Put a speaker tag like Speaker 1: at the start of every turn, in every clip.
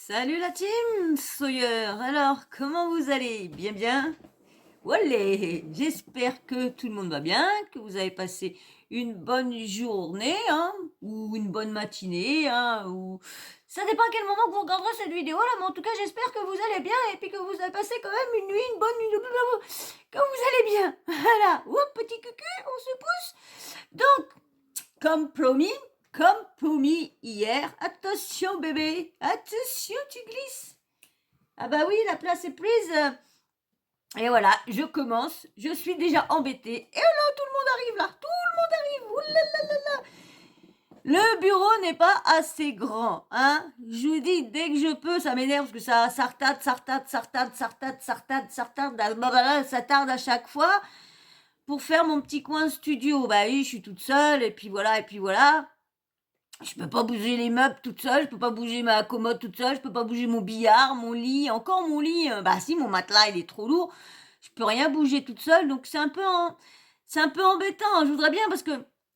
Speaker 1: Salut la team Sawyer. Alors, comment vous allez? Bien, bien? Wallé, j'espère que tout le monde va bien, que vous avez passé une bonne journée, hein, ou une bonne matinée, hein, ou... Ça dépend à quel moment que vous regarderez cette vidéo là, mais en tout cas, j'espère que vous allez bien et puis que vous avez passé quand même une nuit, une bonne nuit, que vous allez bien. Voilà, oups, petit cucu, on se pousse. Donc, comme promis hier. Attention bébé, attention tu glisses. Ah bah oui, la place est prise. Et voilà, je commence. Je suis déjà embêtée. Et là, tout le monde arrive là. Tout le monde arrive. Ouh là là là là. Le bureau n'est pas assez grand, hein. Je vous dis, dès que je peux, ça m'énerve parce que ça retarde, ça tarde à chaque fois pour faire mon petit coin studio. Bah oui, je suis toute seule et puis voilà, et puis voilà. Je peux pas bouger les meubles toute seule, je peux pas bouger ma commode toute seule, je peux pas bouger mon billard, mon lit, encore mon lit, bah si, mon matelas il est trop lourd, je peux rien bouger toute seule, donc c'est un peu embêtant. Je voudrais bien parce que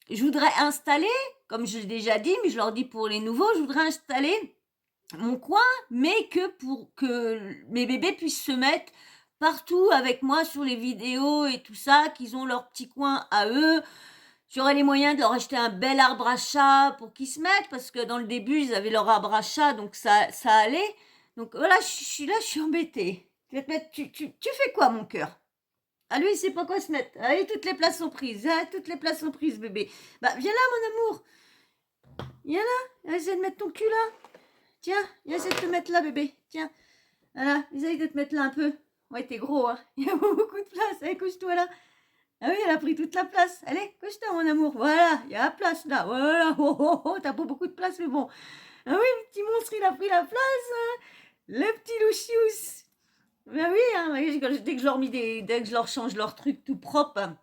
Speaker 1: je voudrais installer, comme je l'ai déjà dit, mais je leur dis pour les nouveaux, je voudrais installer mon coin, mais que pour que mes bébés puissent se mettre partout avec moi sur les vidéos et tout ça, qu'ils ont leur petit coin à eux. J'aurais les moyens de leur acheter un bel arbre à chat pour qu'ils se mettent, parce que dans le début, ils avaient leur arbre à chat, donc ça allait. Donc voilà, je suis là, je suis embêtée. Tu vas te mettre, tu fais quoi, mon cœur? Ah, lui, il sait pas quoi se mettre. Allez, toutes les places sont prises. Ah, toutes les places sont prises, bébé. Bah, viens là, mon amour. Viens là. Essaye de mettre ton cul là. Tiens, essaie de te mettre là, bébé. Tiens. Voilà, essaye de te mettre là un peu. Ouais, t'es gros, hein. Il y a beaucoup de place. Allez, couche-toi là. Ah oui, elle a pris toute la place. Allez, couche-toi, mon amour. Voilà, il y a la place là. Voilà, oh, oh, oh, t'as pas beaucoup de place, mais bon. Ah oui, le petit monstre, il a pris la place. Hein. Le petit louchius. Ben oui, hein, dès que je leur dès que je leur change leur truc tout propre. Hein.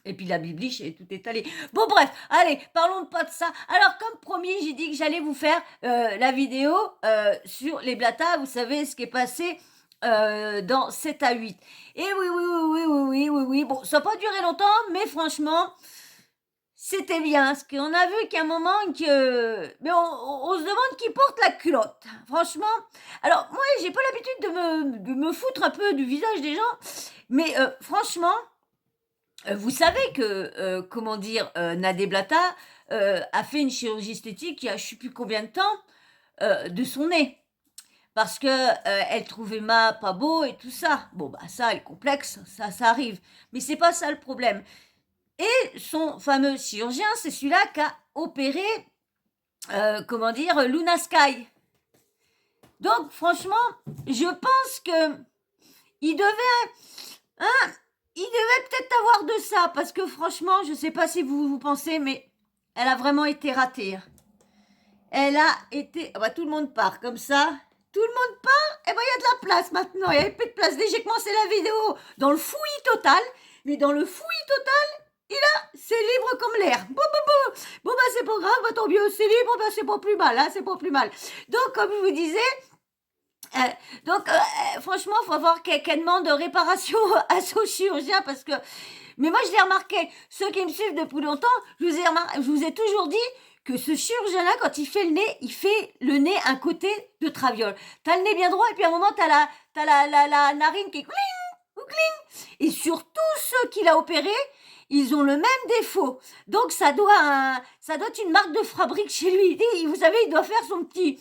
Speaker 1: Et puis la bibliche, et tout est allé. Bon, bref, allez, parlons pas de ça. Alors, comme promis, j'ai dit que j'allais vous faire la vidéo sur les blatas. Vous savez ce qui est passé dans 7 à 8. Et oui. Bon, ça n'a pas duré longtemps, mais franchement, c'était bien. Parce qu'on a vu qu'à un moment, mais on se demande qui porte la culotte. Franchement. Alors, moi, j'ai pas l'habitude de me foutre un peu du visage des gens. Mais franchement, vous savez que, comment dire, Nadé Blata a fait une chirurgie esthétique il y a je ne sais plus combien de temps de son nez. Parce que elle trouvait Ma pas beau et tout ça. Bon, bah ça, elle est complexe, ça arrive. Mais c'est pas ça le problème. Et son fameux chirurgien, c'est celui-là qui a opéré, comment dire, Luna Sky. Donc, franchement, je pense que il devait, hein, il devait peut-être avoir de ça, parce que franchement, je sais pas si vous pensez, mais elle a vraiment été ratée. Elle a été... Ah bah, tout le monde part comme ça. Tout le monde part, et ben il y a de la place maintenant. Il n'y avait plus de place. Dès que j'ai commencé la vidéo dans le fouillis total, mais dans le fouillis total, et là, c'est libre comme l'air. Bon, bah c'est pas grave, bah tant mieux, c'est libre, bah c'est pas plus mal, hein, c'est pas plus mal. Donc, comme je vous disais, franchement, il faut avoir qu'elle demande réparation à son chirurgien parce que. Mais moi, je l'ai remarqué. Ceux qui me suivent depuis longtemps, je vous ai toujours dit que ce chirurgien-là, quand il fait le nez un côté de traviole. T'as le nez bien droit et puis à un moment, t'as la narine qui cling, cling. Et surtout ceux qu'il a opérés, ils ont le même défaut. Donc ça doit être une marque de fabrique chez lui. Vous savez, il doit faire son petit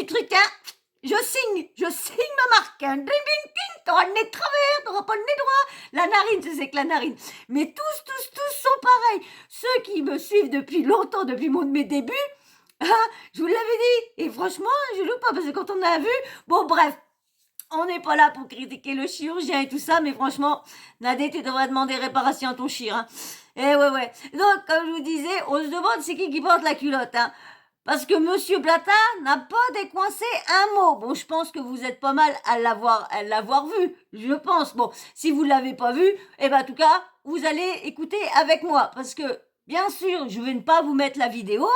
Speaker 1: truc, hein. Je signe ma marque. Hein. Ding, ding, ding. T'auras le nez de travers, t'auras pas le nez droit. La narine, c'est que la narine. Mais tous sont pareils. Ceux qui me suivent depuis longtemps, depuis mes débuts, hein, je vous l'avais dit. Et franchement, je loupe pas parce que quand on a vu, bon bref, on n'est pas là pour critiquer le chirurgien et tout ça, mais franchement, Nadé, tu devrais demander réparation à ton chir. Hein. Et ouais. Donc, comme je vous disais, on se demande c'est qui porte la culotte. Hein. Parce que Monsieur Blata n'a pas décoincé un mot. Bon, je pense que vous êtes pas mal à l'avoir vu. Je pense. Bon, si vous l'avez pas vu, eh ben, en tout cas, vous allez écouter avec moi. Parce que, bien sûr, je vais ne pas vous mettre la vidéo.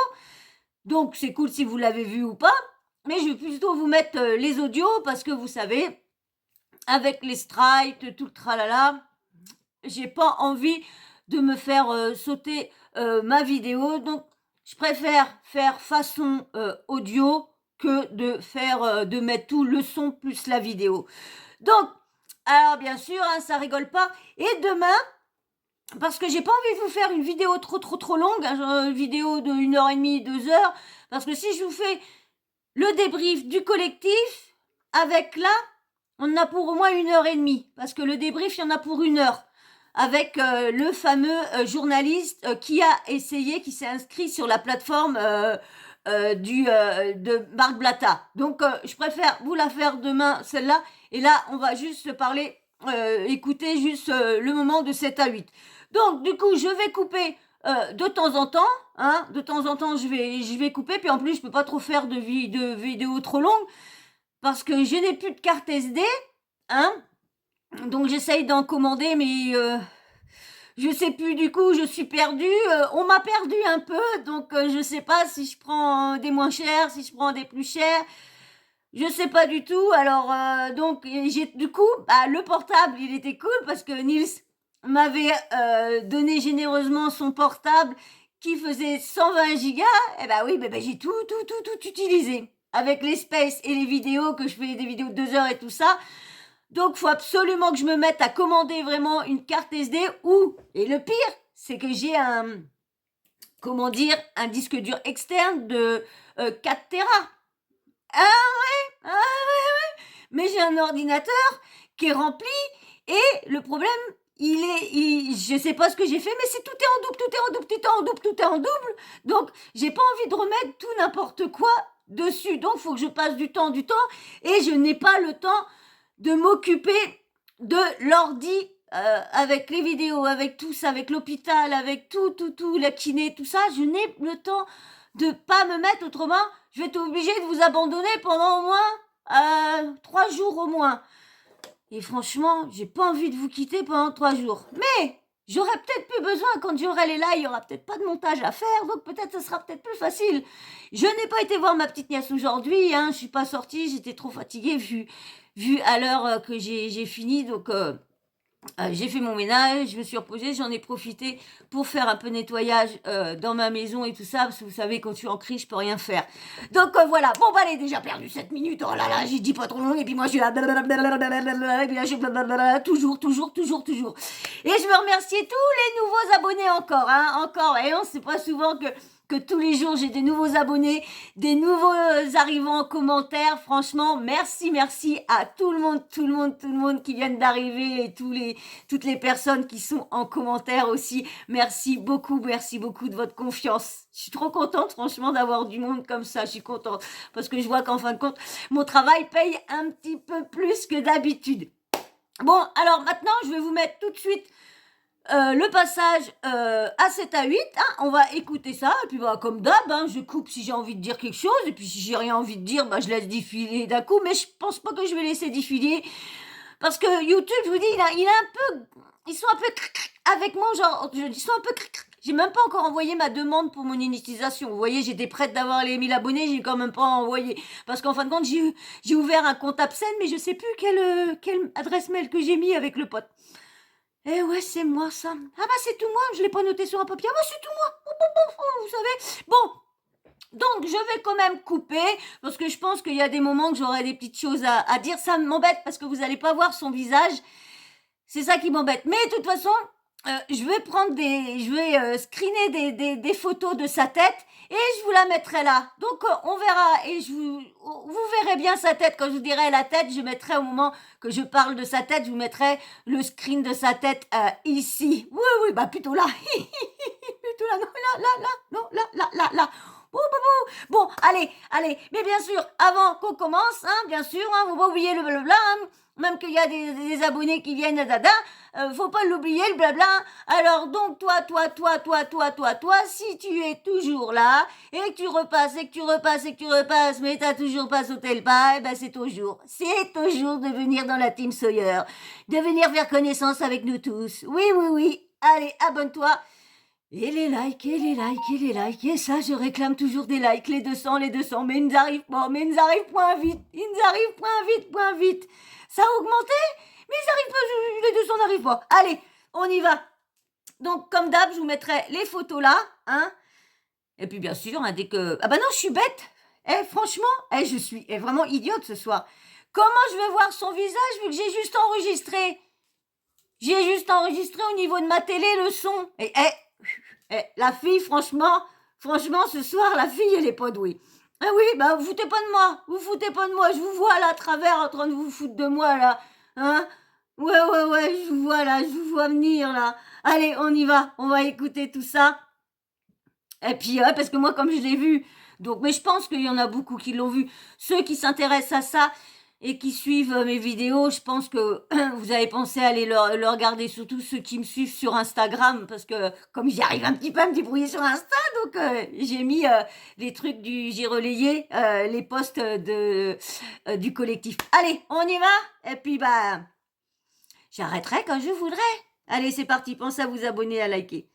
Speaker 1: Donc, c'est cool si vous l'avez vu ou pas. Mais je vais plutôt vous mettre les audios parce que vous savez, avec les strikes, tout le tralala, j'ai pas envie de me faire sauter ma vidéo. Donc, je préfère faire façon audio que de mettre tout le son plus la vidéo. Donc, alors bien sûr, hein, ça rigole pas. Et demain, parce que j'ai pas envie de vous faire une vidéo trop longue, hein, une vidéo de 1h30, 2 heures, parce que si je vous fais le débrief du collectif, avec là, on en a pour au moins 1h30, parce que le débrief, il y en a pour 1 heure, avec le fameux journaliste qui a essayé, qui s'est inscrit sur la plateforme de Marc Blatta. Donc, je préfère vous la faire demain, celle-là, et là, on va juste se parler, écouter juste le moment de 7 à 8. Donc, du coup, je vais couper de temps en temps, hein, de temps en temps, je vais couper, puis en plus, je peux pas trop faire de vidéos trop longues, parce que je n'ai plus de carte SD, hein, donc j'essaye d'en commander, mais je sais plus du coup, je suis perdue, on m'a perdu un peu, donc je sais pas si je prends des moins chers, si je prends des plus chers, je sais pas du tout. Alors donc j'ai du coup, le portable, il était cool parce que Nils m'avait donné généreusement son portable qui faisait 120 gigas. Et ben oui, j'ai tout utilisé avec les spaces et les vidéos, que je fais des vidéos de 2 heures et tout ça. Donc, faut absolument que je me mette à commander vraiment une carte SD et le pire, c'est que j'ai un disque dur externe de 4 Tera. Ah ouais. Mais j'ai un ordinateur qui est rempli et le problème, je sais pas ce que j'ai fait, mais tout est en double. Donc, j'ai pas envie de remettre tout n'importe quoi dessus. Donc, faut que je passe du temps et je n'ai pas le temps de m'occuper de l'ordi avec les vidéos, avec tout ça, avec l'hôpital, avec tout, la kiné, tout ça. Je n'ai le temps de pas me mettre, autrement, je vais être obligée de vous abandonner pendant au moins 3 jours au moins. Et franchement, j'ai pas envie de vous quitter pendant 3 jours. Mais j'aurai peut-être plus besoin, quand j'aurai les lives, il y aura peut-être pas de montage à faire, donc peut-être ça sera peut-être plus facile. Je n'ai pas été voir ma petite nièce aujourd'hui, hein, je suis pas sortie, j'étais trop fatiguée vu à l'heure que j'ai fini, donc j'ai fait mon ménage, je me suis reposée, j'en ai profité pour faire un peu de nettoyage dans ma maison et tout ça, parce que vous savez, quand je suis en crise, je peux rien faire. Donc voilà, bon allez, déjà perdu 7 minutes, oh là là, j'ai dit pas trop long, et puis moi je suis là, et puis là je toujours. Et je veux remercier tous les nouveaux abonnés encore, et on sait pas souvent que tous les jours j'ai des nouveaux abonnés, des nouveaux arrivants en commentaire. Franchement, merci à tout le monde qui viennent d'arriver et toutes les personnes qui sont en commentaire aussi. Merci beaucoup de votre confiance. Je suis trop contente, franchement, d'avoir du monde comme ça. Je suis contente parce que je vois qu'en fin de compte, mon travail paye un petit peu plus que d'habitude. Bon, alors maintenant, je vais vous mettre tout de suite le passage à 7 à 8, hein, on va écouter ça, et puis comme d'hab, hein, je coupe si j'ai envie de dire quelque chose, et puis si j'ai rien envie de dire, je laisse défiler d'un coup, mais je pense pas que je vais laisser défiler, parce que YouTube, je vous dis, ils sont un peu avec moi, genre, ils sont un peu j'ai même pas encore envoyé ma demande pour mon monétisation. Vous voyez, j'étais prête d'avoir les 1000 abonnés, j'ai quand même pas envoyé. Parce qu'en fin de compte, j'ai ouvert un compte Absen, mais je sais plus quelle adresse mail que j'ai mis avec le pote. Eh ouais, c'est moi ça. Ah c'est tout moi, je l'ai pas noté sur un papier. Ah c'est tout moi. Vous savez. Bon, donc je vais quand même couper parce que je pense qu'il y a des moments que j'aurai des petites choses à dire. Ça m'embête parce que vous allez pas voir son visage. C'est ça qui m'embête. Mais de toute façon, je vais screener des photos de sa tête et je vous la mettrai là. Donc on verra et vous verrez bien sa tête. Quand je vous dirai la tête, je mettrai au moment que je parle de sa tête, je vous mettrai le screen de sa tête ici. Oui, plutôt là. Plutôt là, non, là. Bon, allez. Mais bien sûr, avant qu'on commence, hein, bien sûr, hein, faut pas oublier le blabla, hein, même qu'il y a des abonnés qui viennent dada, faut pas l'oublier le blabla. Alors donc toi, si tu es toujours là et que tu repasses, mais t'as toujours pas sauté le pas, c'est toujours de venir dans la Team Sawyer, de venir faire connaissance avec nous tous. Oui. Allez, abonne-toi. Et les likes, et ça, je réclame toujours des likes, les 200, mais ils n'arrivent pas, point vite. Ça a augmenté, mais ils n'arrivent pas, les 200 n'arrivent pas. Allez, on y va. Donc, comme d'hab, je vous mettrai les photos là, hein. Et puis, bien sûr, dès que... non, je suis bête. franchement, je suis vraiment idiote ce soir. Comment je vais voir son visage vu que j'ai juste enregistré? J'ai juste enregistré au niveau de ma télé le son. La fille, franchement, ce soir, la fille, elle est pas douée. Ah oui, bah vous foutez pas de moi. Vous foutez pas de moi. Je vous vois là à travers en train de vous foutre de moi là. Hein? Ouais, je vous vois là. Je vous vois venir là. Allez, on y va. On va écouter tout ça. Et puis, parce que moi, comme je l'ai vu, donc, mais je pense qu'il y en a beaucoup qui l'ont vu. Ceux qui s'intéressent à ça et qui suivent mes vidéos, je pense que vous avez pensé à aller le regarder, surtout ceux qui me suivent sur Instagram, parce que comme j'y arrive un petit peu à me débrouiller sur Insta, donc j'ai mis les trucs j'ai relayé les posts du collectif. Allez, on y va. Et puis, bah, j'arrêterai quand je voudrais. Allez, c'est parti. Pensez à vous abonner, à liker.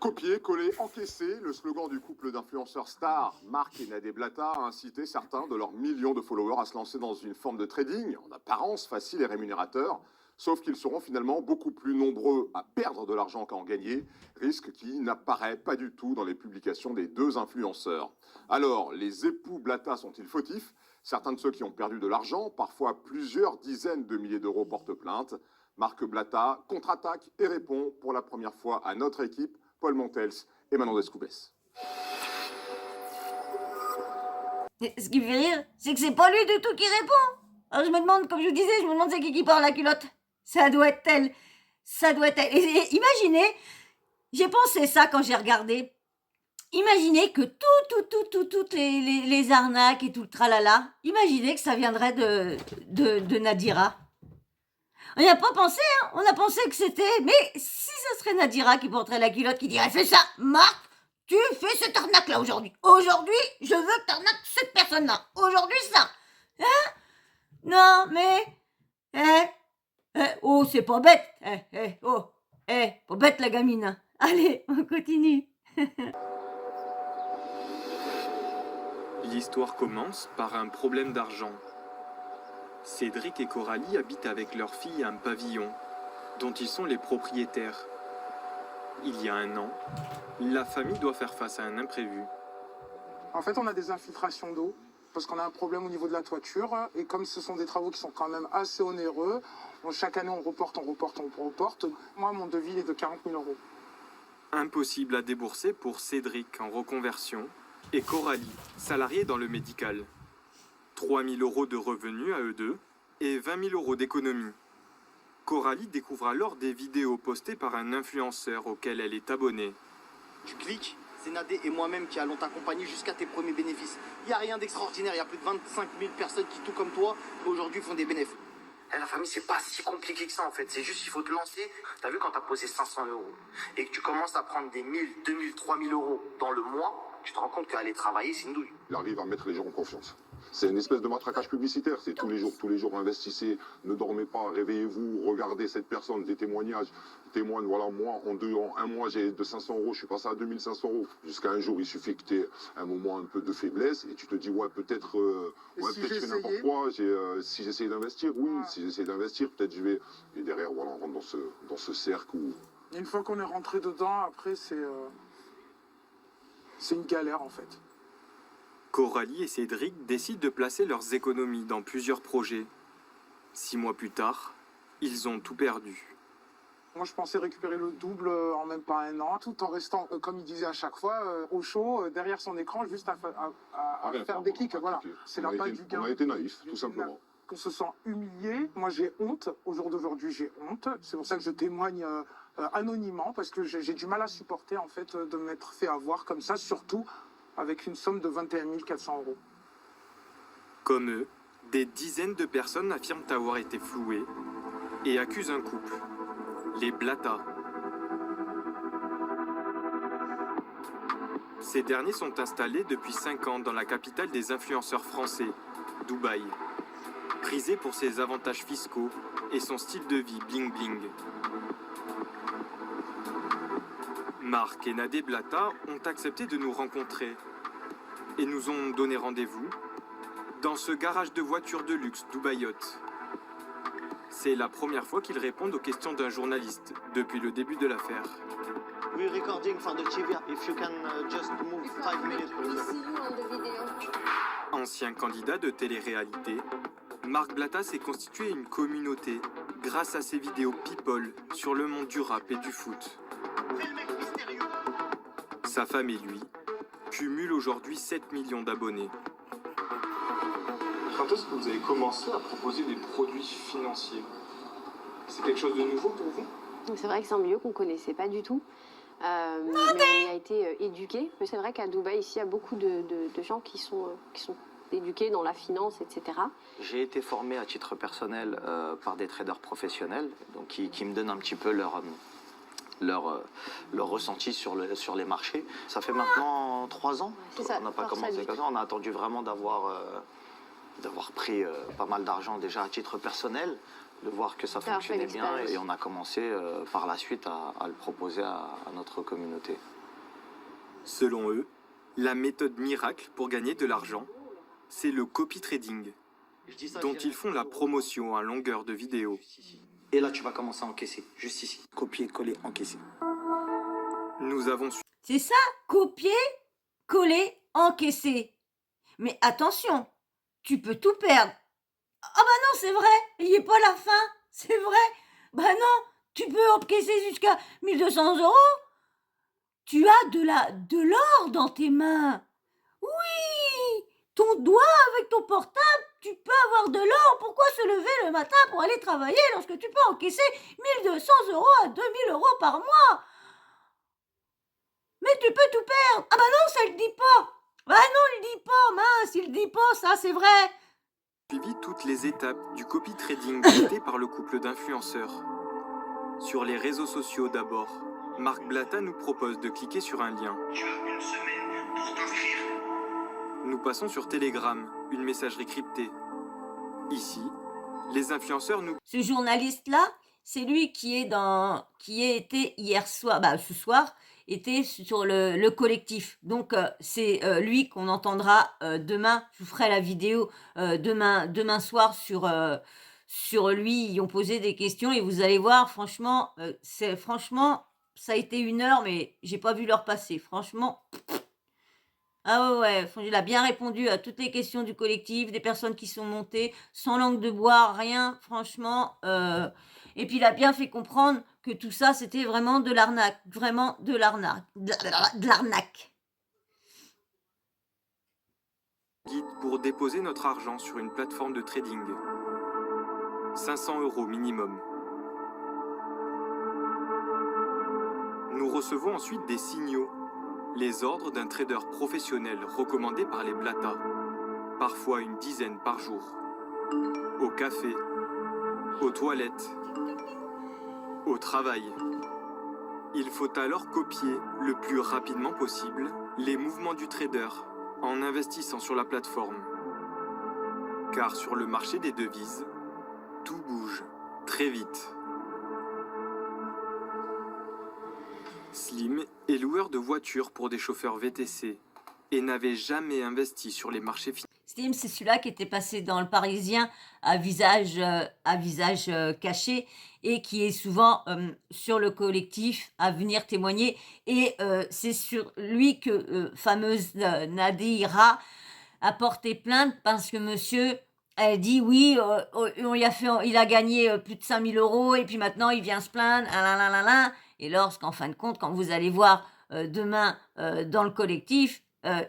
Speaker 2: Copier, coller, encaisser, le slogan du couple d'influenceurs stars, Marc et Nadé Blata, a incité certains de leurs millions de followers à se lancer dans une forme de trading, en apparence facile et rémunérateur, sauf qu'ils seront finalement beaucoup plus nombreux à perdre de l'argent qu'à en gagner, risque qui n'apparaît pas du tout dans les publications des deux influenceurs. Alors, les époux Blata sont-ils fautifs? Certains de ceux qui ont perdu de l'argent, parfois plusieurs dizaines de milliers d'euros, portent plainte. Marc Blata contre-attaque et répond pour la première fois à notre équipe, Paul Montels et Manon Descoubès.
Speaker 1: Ce qui me fait rire, c'est que c'est pas lui du tout qui répond. Alors je me demande, comme je vous disais, c'est qui porte la culotte. Ça doit être elle. Et imaginez, j'ai pensé ça quand j'ai regardé. Imaginez que toutes les arnaques et tout le tralala, imaginez que ça viendrait de Nadira. On n'y a pas pensé, hein. On a pensé que c'était... Mais si ça serait Nadira qui porterait la culotte, qui dirait « Fais ça, Marc, tu fais cette arnaque-là aujourd'hui. Aujourd'hui, je veux que tu arnaques cette personne-là. Aujourd'hui, ça. Hein? Non, mais... oh, c'est pas bête. Pas bête la gamine. Allez, on continue.
Speaker 3: L'histoire commence par un problème d'argent. Cédric et Coralie habitent avec leur fille un pavillon dont ils sont les propriétaires. Il y a un an, la famille doit faire face à un imprévu.
Speaker 4: En fait, on a des infiltrations d'eau parce qu'on a un problème au niveau de la toiture et comme ce sont des travaux qui sont quand même assez onéreux, chaque année on reporte. Moi, mon devis est de 40 000 euros.
Speaker 3: Impossible à débourser pour Cédric en reconversion et Coralie, salariée dans le médical. 3 000 euros de revenus à eux deux et 20 000 euros d'économie. Coralie découvre alors des vidéos postées par un influenceur auquel elle est abonnée.
Speaker 5: Tu cliques, c'est Nadé et moi-même qui allons t'accompagner jusqu'à tes premiers bénéfices. Il n'y a rien d'extraordinaire, il y a plus de 25 000 personnes qui, tout comme toi, aujourd'hui font des bénéfices.
Speaker 6: La famille, c'est pas si compliqué que ça en fait. C'est juste, il faut te lancer. T'as vu quand t'as posé 500 euros et que tu commences à prendre des 1000, 2000, 3000 euros dans le mois, tu te rends compte qu'aller travailler, c'est une douille.
Speaker 2: Il arrive à mettre les gens en confiance. C'est une espèce de matraquage publicitaire. C'est tous les jours, investissez, ne dormez pas, réveillez-vous, regardez cette personne, des témoignages. Témoigne, voilà, moi, en un mois, j'ai de 500 euros, je suis passé à 2500 euros. Jusqu'à un jour, il suffit que tu aies un moment un peu de faiblesse et tu te dis, ouais, peut-être
Speaker 4: si
Speaker 2: je fais n'importe quoi. Si j'essaye d'investir, oui, si j'essaye d'investir, peut-être je vais. Et derrière, voilà, on rentre dans ce cercle où.
Speaker 4: Une fois qu'on est rentré dedans, après, c'est une galère en fait.
Speaker 3: Coralie et Cédric décident de placer leurs économies dans plusieurs projets. 6 mois plus tard, ils ont tout perdu.
Speaker 4: Moi, je pensais récupérer le double en même pas un an, tout en restant, comme il disait à chaque fois, au chaud, derrière son écran, juste à faire des clics. Voilà, c'est la base du gain.
Speaker 2: On a été naïfs, tout simplement.
Speaker 4: Qu'on se sent humilié. Moi, j'ai honte. Au jour d'aujourd'hui, j'ai honte. C'est pour ça que je témoigne anonymement, parce que j'ai du mal à supporter, en fait, de m'être fait avoir comme ça, surtout avec une somme de 21 400 euros.
Speaker 3: Comme eux, des dizaines de personnes affirment avoir été flouées et accusent un couple, les Blata. Ces derniers sont installés depuis 5 ans dans la capitale des influenceurs français, Dubaï. Prisé pour ses avantages fiscaux et son style de vie bling-bling. Marc et Nadé Blata ont accepté de nous rencontrer et nous ont donné rendez-vous dans ce garage de voitures de luxe Dubaï Yacht. C'est la première fois qu'ils répondent aux questions d'un journaliste depuis le début de l'affaire.
Speaker 5: we're recording for the TV. If you can just move 5 minutes, please.
Speaker 3: Ancien candidat de télé-réalité, Marc Blatta s'est constitué une communauté grâce à ses vidéos people sur le monde du rap et du foot. Sa femme et lui cumulent aujourd'hui 7 millions d'abonnés.
Speaker 7: Quand est-ce que vous avez commencé à proposer des produits financiers? C'est quelque chose de nouveau pour vous?
Speaker 8: Donc c'est vrai que c'est un milieu qu'on ne connaissait pas du tout. Mais on y a été éduqués. Mais c'est vrai qu'à Dubaï, ici, il y a beaucoup de gens qui sont éduqués dans la finance, etc.
Speaker 5: J'ai été formé à titre personnel par des traders professionnels donc qui me donnent un petit peu leur ressenti sur les marchés. Ça fait maintenant 3 ans.
Speaker 8: C'est ça,
Speaker 5: On n'a pas
Speaker 8: force
Speaker 5: commencé
Speaker 8: adulte.
Speaker 5: comme ça. On a attendu vraiment d'avoir pris pas mal d'argent déjà à titre personnel, de voir que ça
Speaker 8: D'avoir fait
Speaker 5: fonctionnait bien
Speaker 8: l'expérience.
Speaker 5: et on a commencé par la suite à le proposer à notre communauté.
Speaker 3: Selon eux, la méthode miracle pour gagner de l'argent, c'est le copy trading, dont ils font la promotion à longueur de vidéos.
Speaker 5: Et là, tu vas commencer à encaisser, juste ici. Copier, coller, encaisser.
Speaker 3: Nous avons
Speaker 1: C'est ça, copier, coller, encaisser. Mais attention, tu peux tout perdre. Ah bah non, c'est vrai, il n'y est pas la fin, c'est vrai. Bah non, tu peux encaisser jusqu'à 1200 €. Tu as de l'or dans tes mains. Oui, ton doigt avec ton portable, tu peux avoir de l'or. Pourquoi se lever le matin pour aller travailler lorsque tu peux encaisser 1200 € à 2000 € par mois? Mais tu peux tout perdre. Ah bah non, ça il dit pas. Bah non, il dit pas, mince, il dit pas, ça c'est vrai.
Speaker 3: suivi toutes les étapes du copy trading traité par le couple d'influenceurs. Sur les réseaux sociaux d'abord, Marc Blatta nous propose de cliquer sur un lien.
Speaker 6: Tu as une semaine pour t'inscrire.
Speaker 3: Nous passons sur Telegram, une messagerie cryptée. Ici, les influenceurs nous
Speaker 1: Ce journaliste-là, c'est lui qui est été hier soir, bah ce soir, était sur le collectif. Donc c'est lui qu'on entendra demain. Je vous ferai la vidéo demain soir sur lui. Ils ont posé des questions et vous allez voir, franchement, ça a été 1 heure, mais j'ai pas vu l'heure passer. Franchement. Ah ouais, il a bien répondu à toutes les questions du collectif, des personnes qui sont montées, sans langue de bois, rien, franchement. Et puis il a bien fait comprendre que tout ça, c'était vraiment de l'arnaque, vraiment de l'arnaque, de l'arnaque.
Speaker 3: guide pour déposer notre argent sur une plateforme de trading. 500 € minimum. Nous recevons ensuite des signaux. Les ordres d'un trader professionnel recommandé par les Blatta, parfois une dizaine par jour. Au café, aux toilettes, au travail. Il faut alors copier le plus rapidement possible les mouvements du trader en investissant sur la plateforme. Car sur le marché des devises, tout bouge très vite. Slim est loueur de voitures pour des chauffeurs VTC et n'avait jamais investi sur les marchés financiers.
Speaker 1: Slim, c'est celui-là qui était passé dans le Parisien à visage caché et qui est souvent sur le collectif à venir témoigner. Et c'est sur lui que fameuse Nadira a porté plainte parce que monsieur, elle dit oui, il a gagné plus de 5000 € et puis maintenant il vient se plaindre. Et lorsqu'en fin de compte, quand vous allez voir demain dans le collectif,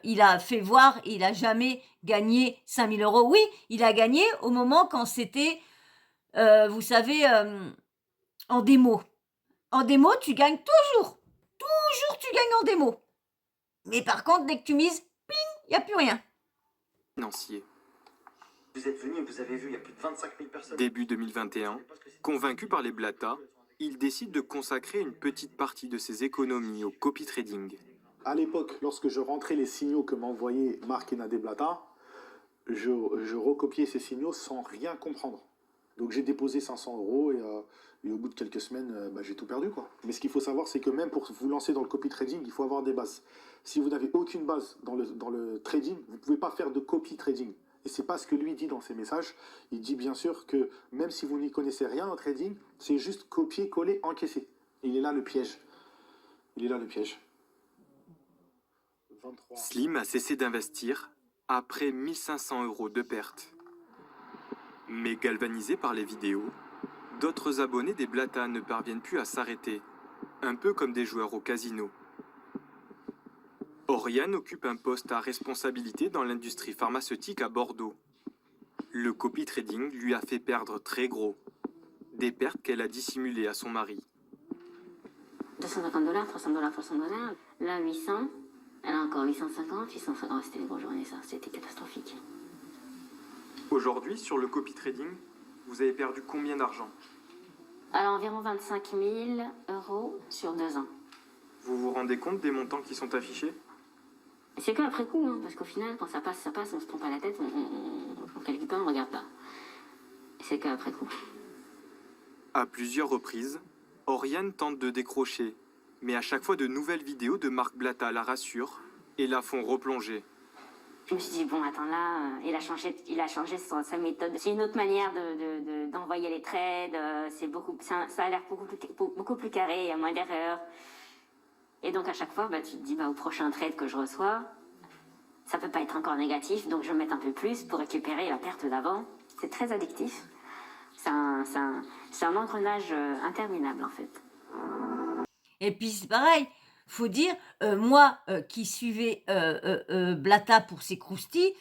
Speaker 1: il a fait voir, il n'a jamais gagné 5000 €. Oui, il a gagné au moment quand c'était, vous savez, en démo. En démo, tu gagnes toujours. Toujours, tu gagnes en démo. Mais par contre, dès que tu mises, ping, il n'y a plus rien.
Speaker 6: Vous êtes venu et vous avez vu, il y a plus de 25 000 personnes.
Speaker 3: Début 2021, convaincu par les Blatta, il décide de consacrer une petite partie de ses économies au copy trading.
Speaker 9: À l'époque, lorsque je rentrais les signaux que m'envoyaient Marc et Nadé Blatta, je recopiais ces signaux sans rien comprendre. Donc j'ai déposé 500 € et au bout de quelques semaines, j'ai tout perdu, quoi. Mais ce qu'il faut savoir, c'est que même pour vous lancer dans le copy trading, il faut avoir des bases. Si vous n'avez aucune base dans le trading, vous ne pouvez pas faire de copy trading. Et c'est pas ce que lui dit dans ses messages. Il dit bien sûr que même si vous n'y connaissez rien en trading, c'est juste copier, coller, encaisser. Il est là le piège. Il est là le piège. 23.
Speaker 3: Slim a cessé d'investir après 1500 € de pertes. Mais galvanisés par les vidéos, d'autres abonnés des Blata ne parviennent plus à s'arrêter, un peu comme des joueurs au casino. Oriane occupe un poste à responsabilité dans l'industrie pharmaceutique à Bordeaux. Le copy trading lui a fait perdre très gros, des pertes qu'elle a dissimulées à son mari.
Speaker 10: 250 $, 300 $, 300 $, là 800, elle a encore 850, 850, c'était des grosses journées ça, c'était catastrophique.
Speaker 3: Aujourd'hui, sur le copy trading, vous avez perdu combien d'argent?
Speaker 10: Alors environ 25 000 € sur 2 ans.
Speaker 3: Vous vous rendez compte des montants qui sont affichés?
Speaker 10: C'est qu'après coup, hein, parce qu'au final, quand ça passe, on se trompe pas la tête, on calcule pas, on regarde pas. C'est qu'après coup.
Speaker 3: À plusieurs reprises, Oriane tente de décrocher, mais à chaque fois de nouvelles vidéos de Marc Blata la rassurent et la font replonger.
Speaker 10: Je me suis dit, bon, attends là, il a changé sa méthode. C'est une autre manière d'envoyer les trades, ça a l'air beaucoup plus carré, il y a moins d'erreurs. Et donc à chaque fois, tu te dis, au prochain trade que je reçois, ça peut pas être encore négatif, donc je vais mettre un peu plus pour récupérer la perte d'avant. C'est très addictif. C'est un engrenage interminable en fait.
Speaker 1: Et puis c'est pareil, faut dire, moi qui suivais Blata pour ses croustilles,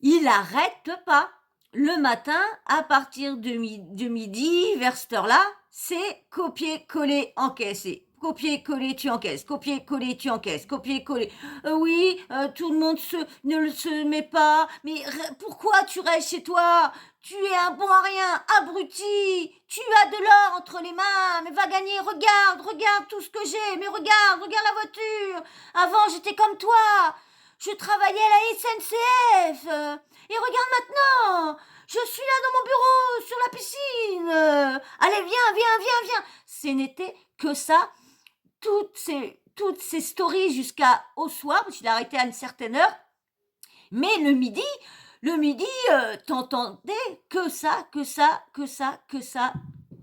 Speaker 1: il arrête pas. Le matin, à partir de midi, vers cette heure-là, c'est copier-coller, encaisser. Copier-coller, tu encaisses. Copier-coller, tu encaisses. Copier-coller. Oui, tout le monde ne se met pas. Mais pourquoi tu restes chez toi? Tu es un bon à rien, abruti. Tu as de l'or entre les mains. Mais va gagner, regarde tout ce que j'ai. Mais regarde la voiture. Avant, j'étais comme toi. Je travaillais à la SNCF. Et regarde maintenant. Je suis là dans mon bureau, sur la piscine. Allez, viens. Ce n'était que ça. Toutes ces stories jusqu'au soir, parce qu'il a arrêté à une certaine heure. Mais le midi, t'entendais que ça.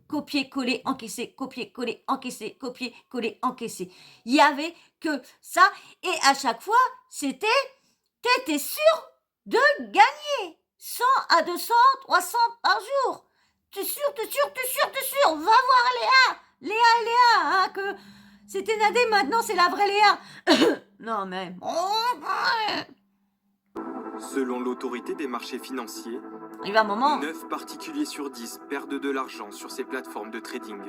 Speaker 1: Copier-coller, encaisser, copier-coller, encaisser, copier-coller, encaisser. Il y avait que ça. Et à chaque fois, t'étais sûr de gagner 100 à 200, 300 par jour. T'es sûr. Va voir Léa, hein, que c'était Nadé, maintenant c'est la vraie Léa. Non mais...
Speaker 3: Selon l'autorité des marchés financiers,
Speaker 1: il va un moment.
Speaker 3: 9 particuliers sur 10 perdent de l'argent sur ces plateformes de trading.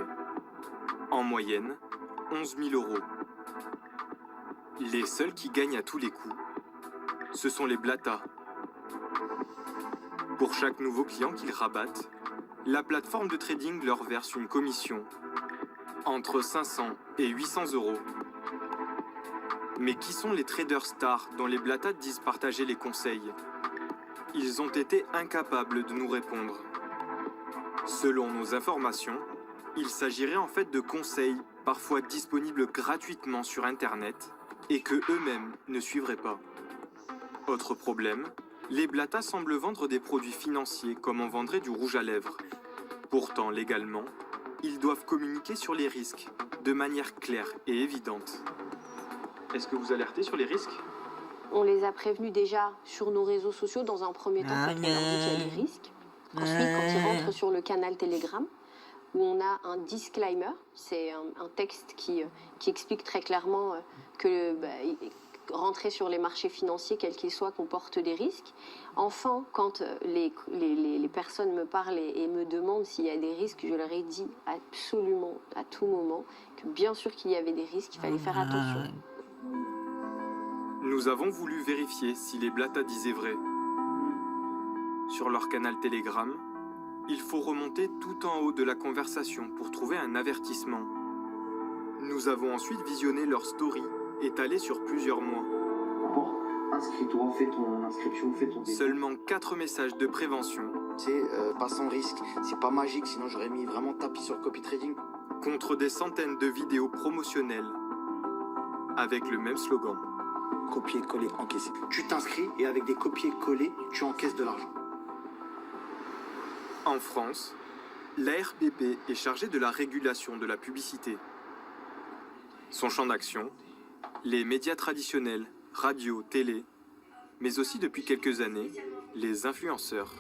Speaker 3: En moyenne, 11 000 €. Les seuls qui gagnent à tous les coups, ce sont les Blata. Pour chaque nouveau client qu'ils rabattent, la plateforme de trading leur verse une commission, entre 500 et 800 €. Mais qui sont les traders stars dont les Blata disent partager les conseils? Ils ont été incapables de nous répondre. Selon nos informations, il s'agirait en fait de conseils parfois disponibles gratuitement sur Internet et que eux-mêmes ne suivraient pas. Autre problème, les Blata semblent vendre des produits financiers comme on vendrait du rouge à lèvres. Pourtant, légalement, ils doivent communiquer sur les risques de manière claire et évidente. Est-ce que vous alertez sur les risques?
Speaker 8: On les a prévenus déjà sur nos réseaux sociaux dans un premier temps quand on leur dit qu'il y a des risques. Ensuite, quand ils rentrent sur le canal Telegram, où on a un disclaimer, c'est un texte qui explique très clairement que rentrer sur les marchés financiers, quels qu'ils soient, comporte des risques. Enfin, quand les personnes me parlent et me demandent s'il y a des risques, je leur ai dit absolument à tout moment que bien sûr qu'il y avait des risques, il fallait faire attention.
Speaker 3: Nous avons voulu vérifier si les Blata disaient vrai. Sur leur canal Telegram, il faut remonter tout en haut de la conversation pour trouver un avertissement. Nous avons ensuite visionné leur story, étalée sur plusieurs mois.
Speaker 11: Inscris-toi, fais ton inscription, fais ton...
Speaker 3: Seulement 4 messages de prévention.
Speaker 11: C'est pas sans risque, c'est pas magique, sinon j'aurais mis vraiment tapis sur copy trading.
Speaker 3: Contre des centaines de vidéos promotionnelles, avec le même slogan.
Speaker 11: Copier-coller, encaisser. Tu t'inscris et avec des copier-coller, tu encaisses de l'argent.
Speaker 3: En France, l'ARPP est chargée de la régulation de la publicité. Son champ d'action, les médias traditionnels, radio, télé, mais aussi depuis quelques années, les influenceurs.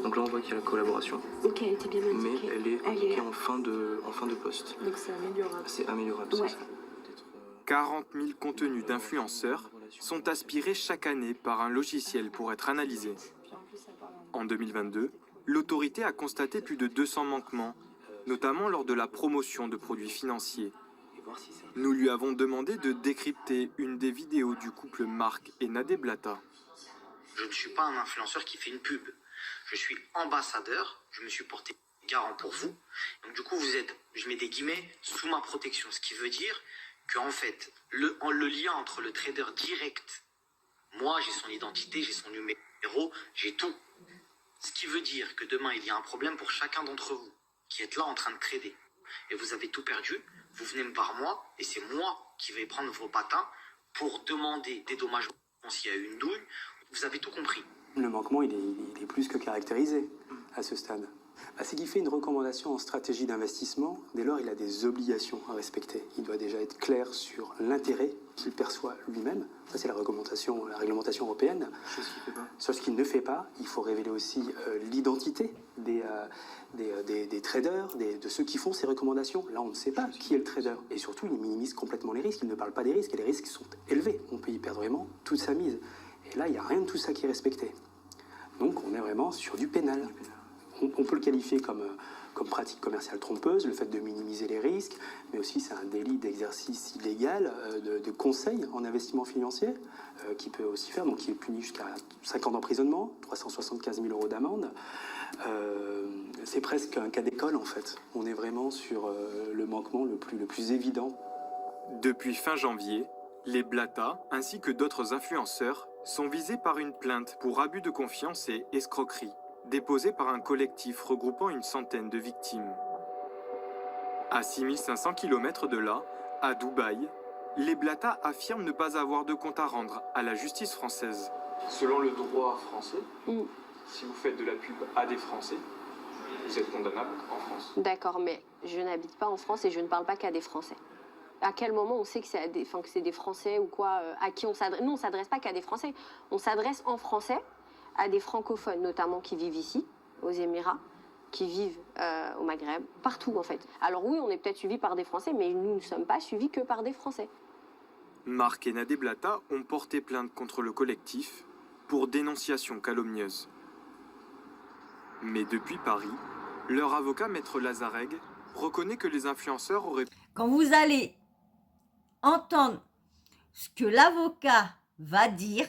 Speaker 12: Donc là on voit qu'il y a la collaboration,
Speaker 8: Ok, elle était bien indiquée.
Speaker 12: mais elle est indiquée en fin de poste.
Speaker 8: Donc c'est améliorable.
Speaker 12: C'est améliorable,
Speaker 8: Ouais.
Speaker 12: c'est ça.
Speaker 3: 40 000 contenus d'influenceurs sont aspirés chaque année par un logiciel pour être analysés. En 2022, l'autorité a constaté plus de 200 manquements, notamment lors de la promotion de produits financiers. Nous lui avons demandé de décrypter une des vidéos du couple Marc et Nadé Blata.
Speaker 6: Je ne suis pas un influenceur qui fait une pub. Je suis ambassadeur. Je me suis porté garant pour vous. Donc du coup, vous êtes, je mets des guillemets, sous ma protection. Ce qui veut dire que en fait, le lien entre le trader direct, moi j'ai son identité, j'ai son numéro, j'ai tout. Ce qui veut dire que demain il y a un problème pour chacun d'entre vous qui êtes là en train de trader. Et vous avez tout perdu, vous venez me voir moi, et c'est moi qui vais prendre vos patins pour demander des dommages s'il y a eu une douille. Vous avez tout compris.
Speaker 13: Le manquement, il est plus que caractérisé à ce stade. C'est qu'il fait une recommandation en stratégie d'investissement. Dès lors, il a des obligations à respecter. Il doit déjà être clair sur l'intérêt qu'il perçoit lui-même. Ça, c'est la réglementation européenne. Sur ce qu'il ne fait pas, il faut révéler aussi l'identité des traders, de ceux qui font ces recommandations. Là, on ne sait pas qui est le trader. Et surtout, il minimise complètement les risques. Il ne parle pas des risques. Et les risques sont élevés. On peut y perdre vraiment toute sa mise. Et là, il n'y a rien de tout ça qui est respecté. Donc, on est vraiment sur du pénal. On peut le qualifier comme pratique commerciale trompeuse, le fait de minimiser les risques, mais aussi c'est un délit d'exercice illégal de conseil en investissement financier qui peut aussi faire, donc qui est puni jusqu'à 5 ans d'emprisonnement, 375 000 € d'amende. C'est presque un cas d'école en fait. On est vraiment sur le manquement le plus évident.
Speaker 3: Depuis fin janvier, les Blata, ainsi que d'autres influenceurs, sont visés par une plainte pour abus de confiance et escroquerie, déposée par un collectif regroupant une centaine de victimes. À 6500 km de là, à Dubaï, les Blata affirment ne pas avoir de compte à rendre à la justice française.
Speaker 7: Selon le droit français, si vous faites de la pub à des Français, vous êtes condamnable en France.
Speaker 8: D'accord, mais je n'habite pas en France et je ne parle pas qu'à des Français. À quel moment on sait que c'est des Français ou quoi, à qui on s'adresse? Nous, on ne s'adresse pas qu'à des Français. On s'adresse en français à des francophones, notamment qui vivent ici, aux Émirats, qui vivent au Maghreb, partout en fait. Alors oui, on est peut-être suivis par des Français, mais nous ne sommes pas suivis que par des Français.
Speaker 3: Marc et Nadé Blata ont porté plainte contre le collectif pour dénonciation calomnieuse. Mais depuis Paris, leur avocat, Maître Lazareg, reconnaît que les influenceurs auraient...
Speaker 1: Quand vous allez entendre ce que l'avocat va dire,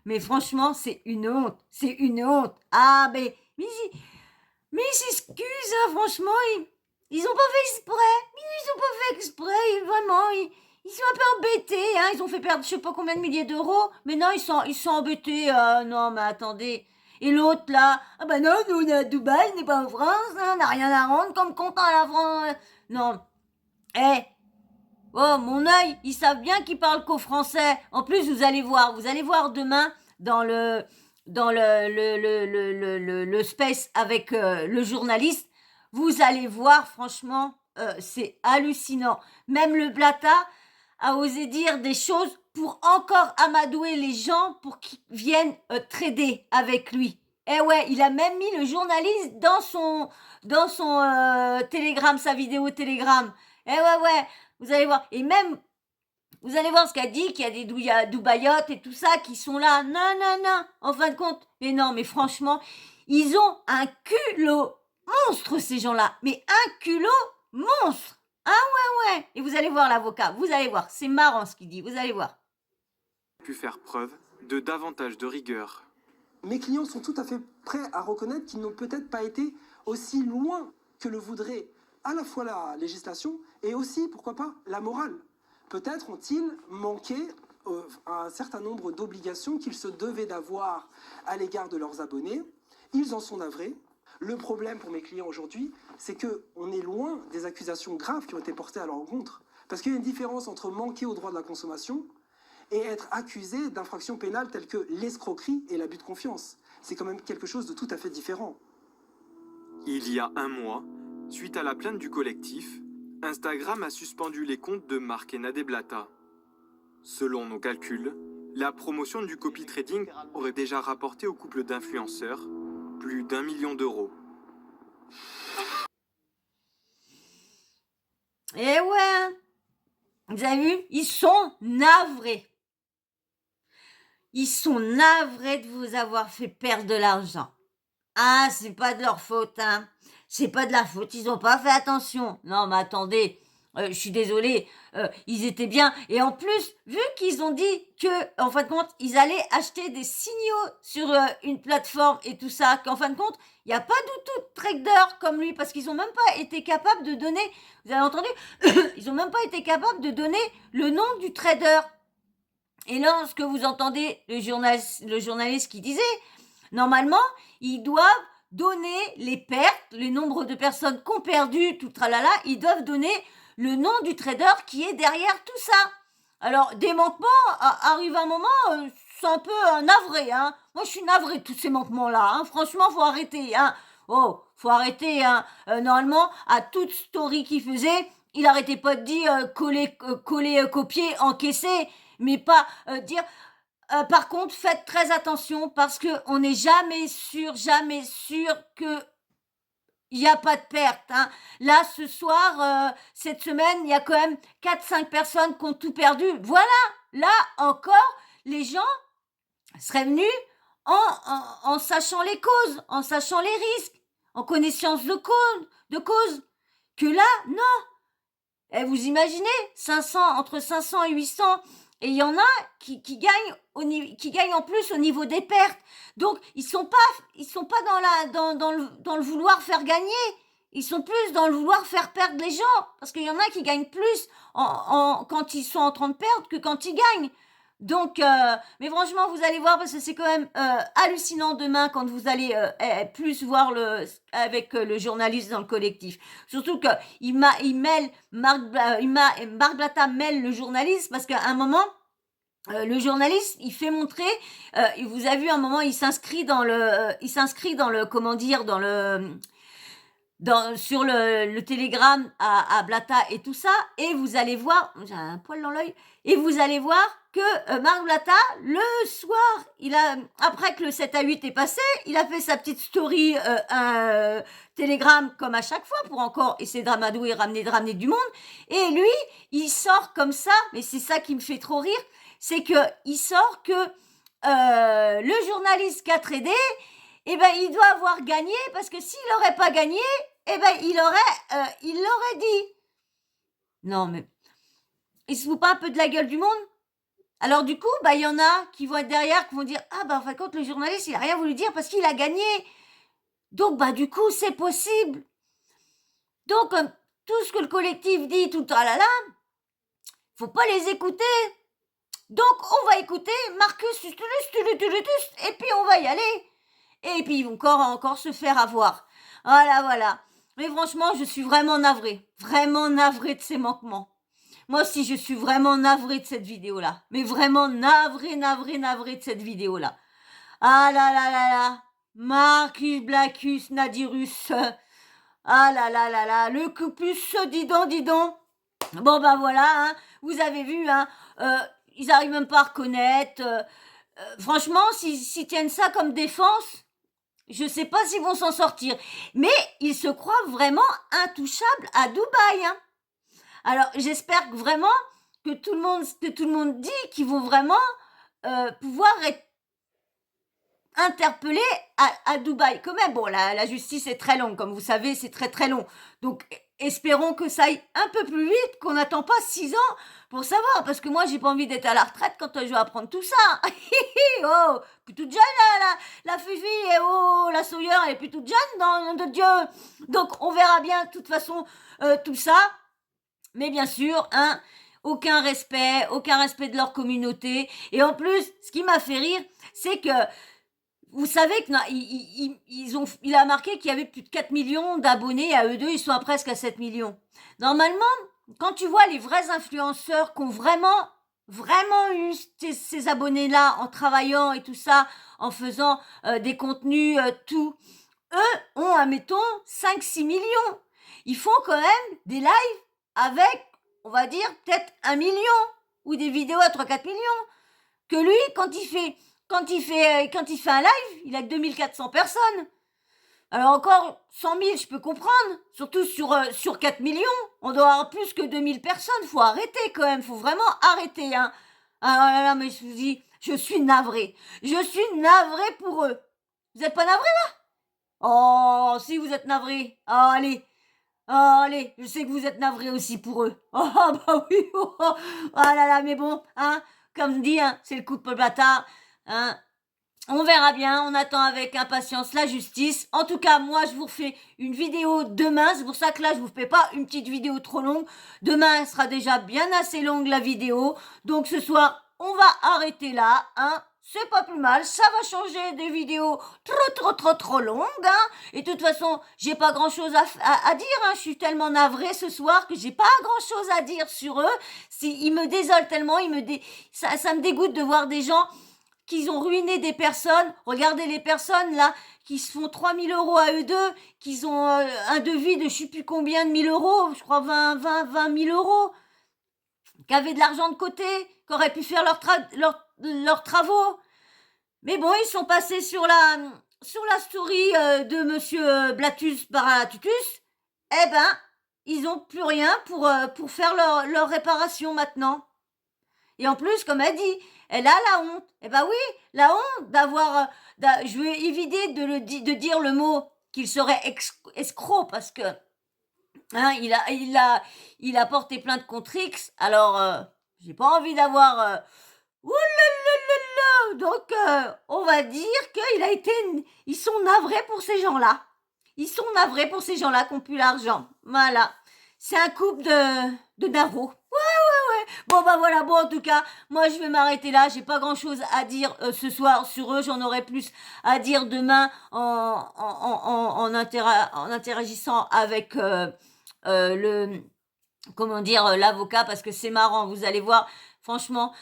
Speaker 1: mais franchement, c'est une honte. C'est une honte. Ah, mais ils s'excusent, hein, franchement. Ils ont pas fait exprès. Ils ont pas fait exprès. Vraiment, ils sont un peu embêtés. Hein, ils ont fait perdre je sais pas combien de milliers d'euros. Mais non, ils sont embêtés. Non, mais attendez. Et l'autre, là, ah bah non, nous, on est à Dubaï, on n'est pas en France. Hein, on n'a rien à rendre comme compte à la France. Non. Oh, mon œil, ils savent bien qu'ils parlent qu'au français. En plus, vous allez voir demain dans le space avec le journaliste. Vous allez voir, franchement, c'est hallucinant. Même le Blata a osé dire des choses pour encore amadouer les gens pour qu'ils viennent trader avec lui. Eh ouais, il a même mis le journaliste dans son Telegram, sa vidéo Telegram. Eh ouais, vous allez voir. Et même, vous allez voir ce qu'a dit, qu'il y a des Dubaïotes et tout ça qui sont là. Non, en fin de compte. Mais non, mais franchement, ils ont un culot monstre, ces gens-là. Mais un culot monstre. Ah ouais. Et vous allez voir l'avocat, vous allez voir. C'est marrant ce qu'il dit, vous allez voir.
Speaker 3: Pu faire preuve de davantage de rigueur.
Speaker 14: Mes clients sont tout à fait prêts à reconnaître qu'ils n'ont peut-être pas été aussi loin que le voudrait à la fois la législation et aussi, pourquoi pas, la morale. Peut-être ont-ils manqué un certain nombre d'obligations qu'ils se devaient d'avoir à l'égard de leurs abonnés. Ils en sont navrés. Le problème pour mes clients aujourd'hui, c'est qu'on est loin des accusations graves qui ont été portées à leur encontre. Parce qu'il y a une différence entre manquer au droit de la consommation et être accusé d'infractions pénales telles que l'escroquerie et l'abus de confiance. C'est quand même quelque chose de tout à fait différent.
Speaker 3: Il y a un mois, suite à la plainte du collectif, Instagram a suspendu les comptes de Marc et Nadeblata. Selon nos calculs, la promotion du copy trading aurait déjà rapporté au couple d'influenceurs plus d'1 million d'euros.
Speaker 1: Eh ouais, vous avez vu, ils sont navrés. Ils sont navrés de vous avoir fait perdre de l'argent. Ah, c'est pas de leur faute, hein. C'est pas de la faute, ils ont pas fait attention. Non, mais attendez, je suis désolée, ils étaient bien. Et en plus, vu qu'ils ont dit que, en fin de compte, ils allaient acheter des signaux sur une plateforme et tout ça, qu'en fin de compte, il n'y a pas du tout de trader comme lui, parce qu'ils ont même pas été capables de donner, vous avez entendu, ils ont même pas été capables de donner le nom du trader. Et lorsque vous entendez le journaliste qui disait, normalement, ils doivent donner les pertes, le nombre de personnes qui ont perdu, tout tralala, ils doivent donner le nom du trader qui est derrière tout ça. Alors, des manquements, arrive un moment, c'est un peu navré, hein. Moi, je suis navrée de tous ces manquements-là, hein. Franchement, faut arrêter, hein. Oh, faut arrêter, hein. Normalement, à toute story qu'il faisait, il arrêtait pas de dire coller, copier, encaisser, mais pas dire... par contre, faites très attention parce qu'on n'est jamais sûr que il n'y a pas de perte. Hein. Là, ce soir, cette semaine, il y a quand même 4-5 personnes qui ont tout perdu. Voilà, là encore, les gens seraient venus en sachant les causes, en sachant les risques, en connaissance de cause. Que là, non. Et vous imaginez, entre 500 et 800... Et il y en a qui gagnent en plus au niveau des pertes. Donc, ils sont pas dans le vouloir faire gagner. Ils sont plus dans le vouloir faire perdre les gens. Parce qu'il y en a qui gagnent plus quand ils sont en train de perdre que quand ils gagnent. Donc, mais franchement, vous allez voir, parce que c'est quand même hallucinant demain quand vous allez plus voir avec le journaliste dans le collectif. Surtout que Marc Blatta mêle le journaliste, parce qu'à un moment, le journaliste, il fait montrer, vous avez vu un moment, il s'inscrit dans le, comment dire, sur le télégramme à Blatta et tout ça, et vous allez voir, j'ai un poil dans l'œil, et vous allez voir que Marc Blatta, le soir, après que le 7 à 8 est passé, il a fait sa petite story télégramme comme à chaque fois pour encore essayer de ramadouer, ramener du monde, et lui, il sort comme ça, mais c'est ça qui me fait trop rire, c'est que il sort que le journaliste qui a tradé, eh ben, il doit avoir gagné, parce que s'il n'aurait pas gagné, eh ben, il l'aurait dit. Non, mais il se fout pas un peu de la gueule du monde? Alors du coup, il y en a qui vont être derrière, qui vont dire, en fin de compte, le journaliste, il a rien voulu dire parce qu'il a gagné. Donc, du coup, c'est possible. Donc, tout ce que le collectif dit, tout tralala, faut pas les écouter. Donc, on va écouter Marcus, et puis on va y aller. Et puis, ils vont encore se faire avoir. Voilà. Mais franchement, je suis vraiment navrée de ces manquements. Moi aussi, je suis vraiment navrée de cette vidéo-là. Mais vraiment navrée de cette vidéo-là. Ah là. Marcus, Blackus, Nadirus. Ah là. Le Cupus, dis donc. Bon, voilà, hein. Vous avez vu, hein. Ils arrivent même pas à reconnaître. Franchement, s'ils tiennent ça comme défense, je sais pas s'ils vont s'en sortir. Mais ils se croient vraiment intouchables à Dubaï, hein. Alors, j'espère que vraiment que tout le monde dit qu'ils vont vraiment pouvoir être interpellés à Dubaï. Quand même, bon, la justice est très longue, comme vous savez, c'est très très long. Donc, espérons que ça aille un peu plus vite, qu'on n'attend pas 6 ans pour savoir, parce que moi, j'ai pas envie d'être à la retraite quand je vais apprendre tout ça. Oh, plus toute jeune, la Fifi, et oh, la Sawyer, elle est plus toute jeune, nom de Dieu. Donc, on verra bien, de toute façon, tout ça. Mais bien sûr, hein, aucun respect de leur communauté. Et en plus, ce qui m'a fait rire, c'est que vous savez il a marqué qu'il y avait plus de 4 millions d'abonnés à eux deux, ils sont presque à 7 millions. Normalement, quand tu vois les vrais influenceurs qui ont vraiment eu ces abonnés-là en travaillant et tout ça, en faisant des contenus, tout, eux ont, admettons, 5-6 millions. Ils font quand même des lives avec, on va dire, peut-être 1 million ou des vidéos à 3-4 millions. Que lui, quand il fait un live, il a que 2400 personnes. Alors encore 100 000, je peux comprendre. Surtout sur 4 millions, on doit avoir plus que 2000 personnes. Faut arrêter quand même, faut vraiment arrêter. Hein. Ah là, mais je vous dis, je suis navrée. Je suis navrée pour eux. Vous êtes pas navrés là? Oh, si vous êtes navrés. Ah, allez. Ah, allez, je sais que vous êtes navrés aussi pour eux. Oh, bah oui. Oh, oh. Ah là là, mais bon, hein, comme dit, hein, c'est le couple bâtard. Hein. On verra bien, on attend avec impatience la justice. En tout cas, moi, je vous refais une vidéo demain. C'est pour ça que là, je vous fais pas une petite vidéo trop longue. Demain, elle sera déjà bien assez longue, la vidéo. Donc, ce soir, on va arrêter là, hein. C'est pas plus mal, ça va changer des vidéos trop longues, hein. Et de toute façon, j'ai pas grand chose à dire, hein. Je suis tellement navrée ce soir que j'ai pas grand chose à dire sur eux. Ils me désolent tellement, ça me dégoûte de voir des gens qui ont ruiné des personnes. Regardez les personnes là, qui se font 3000 € à eux deux, qui ont un devis de je sais plus combien de 1000 €, je crois 20 000 €, qui avaient de l'argent de côté, qui auraient pu faire leurs travaux. Mais bon, ils sont passés sur la story de monsieur Blatus Baratutus. Eh ben, ils ont plus rien pour faire leur réparation maintenant. Et en plus, comme elle dit, elle a la honte. Eh ben oui, la honte d'avoir... je veux éviter de dire le mot qu'il serait escroc, parce que hein, il a porté plainte contre X. Alors, j'ai pas envie d'avoir... Donc, on va dire ils sont navrés pour ces gens-là. Ils sont navrés pour ces gens-là qui ont plus l'argent. Voilà. C'est un couple de narvaux. Ouais. Bon, bah voilà. Bon, en tout cas, moi, je vais m'arrêter là. J'ai pas grand-chose à dire ce soir sur eux. J'en aurai plus à dire demain en interagissant avec l'avocat, parce que c'est marrant. Vous allez voir, franchement...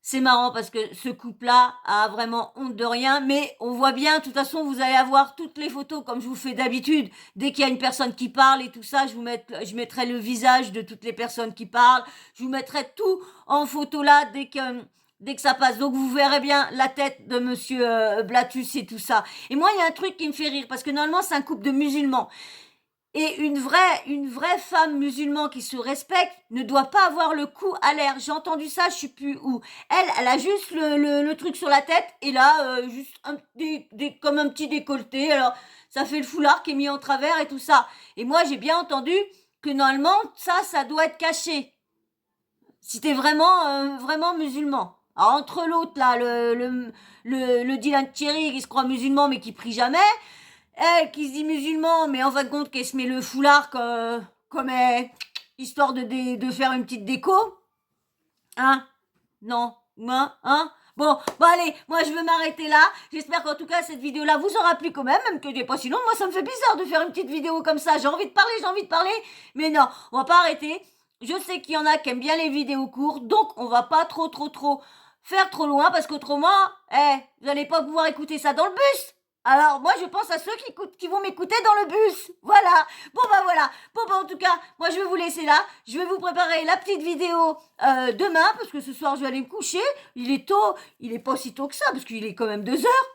Speaker 1: C'est marrant parce que ce couple-là a vraiment honte de rien, mais on voit bien, de toute façon, vous allez avoir toutes les photos comme je vous fais d'habitude. Dès qu'il y a une personne qui parle et tout ça, je mettrai le visage de toutes les personnes qui parlent. Je vous mettrai tout en photo là dès que ça passe. Donc vous verrez bien la tête de monsieur Blatus et tout ça. Et moi, il y a un truc qui me fait rire parce que normalement, c'est un couple de musulmans. Et une vraie femme musulmane qui se respecte ne doit pas avoir le cou à l'air. J'ai entendu ça, je sais plus où. Elle a juste le truc sur la tête et là, juste comme un petit décolleté. Alors, ça fait le foulard qui est mis en travers et tout ça. Et moi, j'ai bien entendu que normalement, ça doit être caché. Si t'es vraiment musulman. Alors, entre l'autre, là, le Dylan Thierry qui se croit musulman mais qui prie jamais... Elle qui se dit musulman, mais en fin de compte, qu'elle se met le foulard comme histoire de faire une petite déco. Hein? Non? Hein? Bon, allez, moi je vais m'arrêter là. J'espère qu'en tout cas, cette vidéo-là vous aura plu quand même que j'ai pas si long. Moi, ça me fait bizarre de faire une petite vidéo comme ça. J'ai envie de parler. Mais non, on va pas arrêter. Je sais qu'il y en a qui aiment bien les vidéos courtes, donc on va pas trop faire trop loin, parce qu'autrement, vous allez pas pouvoir écouter ça dans le bus. Alors, moi, je pense à ceux qui vont m'écouter dans le bus. Voilà. Bon, voilà. Bon, en tout cas, moi, je vais vous laisser là. Je vais vous préparer la petite vidéo demain, parce que ce soir, je vais aller me coucher. Il est tôt. Il est pas si tôt que ça, parce qu'il est quand même 2 heures.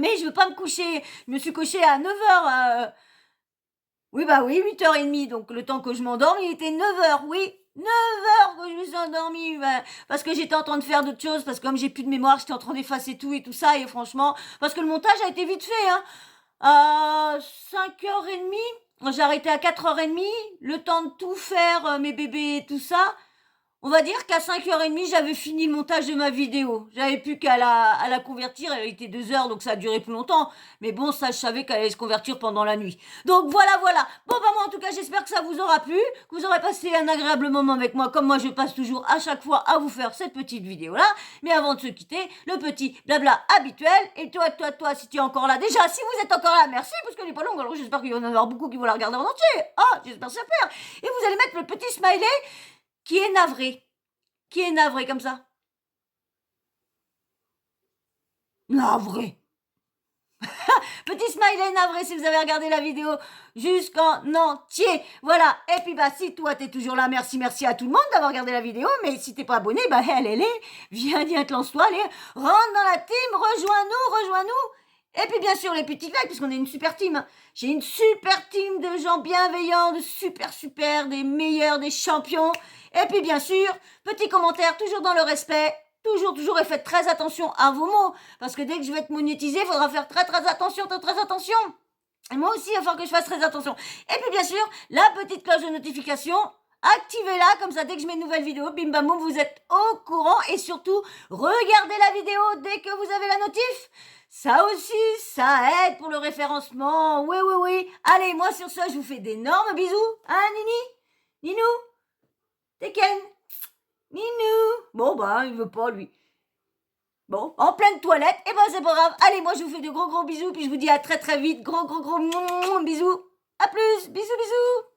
Speaker 1: Mais je veux pas me coucher. Je me suis couchée à 9h. Oui, 8h30. Donc, le temps que je m'endorme, il était 9h. Oui, 9h que je me suis endormie, parce que j'étais en train de faire d'autres choses, parce que comme j'ai plus de mémoire, j'étais en train d'effacer tout et tout ça, et franchement, parce que le montage a été vite fait, hein. À 5h30, j'ai arrêté à 4h30, le temps de tout faire, mes bébés et tout ça. On va dire qu'à 5h30, j'avais fini le montage de ma vidéo. J'avais plus qu'à la convertir. Elle était 2 heures, donc ça a duré plus longtemps. Mais bon, ça, je savais qu'elle allait se convertir pendant la nuit. Donc voilà. Bon, moi, en tout cas, j'espère que ça vous aura plu, que vous aurez passé un agréable moment avec moi, comme moi, je passe toujours à chaque fois à vous faire cette petite vidéo-là. Mais avant de se quitter, le petit blabla habituel. Et toi, si tu es encore là, déjà, si vous êtes encore là, merci, parce qu'elle n'est pas longue. Alors, j'espère qu'il y en aura beaucoup qui vont la regarder en entier. Ah, j'espère que ça plaire. Et vous allez mettre le petit smiley qui est navré comme ça. Navré. Petit smiley navré si vous avez regardé la vidéo jusqu'en entier. Voilà. Et puis, bah, si toi, t'es toujours là, merci à tout le monde d'avoir regardé la vidéo. Mais si t'es pas abonné, bah, allez, viens, lance-toi, allez, rentre dans la team, rejoins-nous. Et puis, bien sûr, les petits likes, puisqu'on est une super team. Hein. J'ai une super team de gens bienveillants, de super, des meilleurs, des champions. Et puis, bien sûr, petit commentaire, toujours dans le respect. Toujours, et faites très attention à vos mots. Parce que dès que je vais être monétisé, il faudra faire très attention. Et moi aussi, il va falloir que je fasse très attention. Et puis, bien sûr, la petite cloche de notification, activez-la, comme ça, dès que je mets une nouvelle vidéo, bim bam boum, vous êtes au courant. Et surtout, regardez la vidéo dès que vous avez la notif. Ça aussi, ça aide pour le référencement. Oui. Allez, moi, sur ce, je vous fais d'énormes bisous. Hein, Nini? Ninou? Tekken? Ninou. Bon, bah, il veut pas, lui. Bon, en pleine toilette, et ben c'est pas grave. Allez, moi, je vous fais de gros bisous, puis je vous dis à très vite. Gros bisous. À plus. Bisous.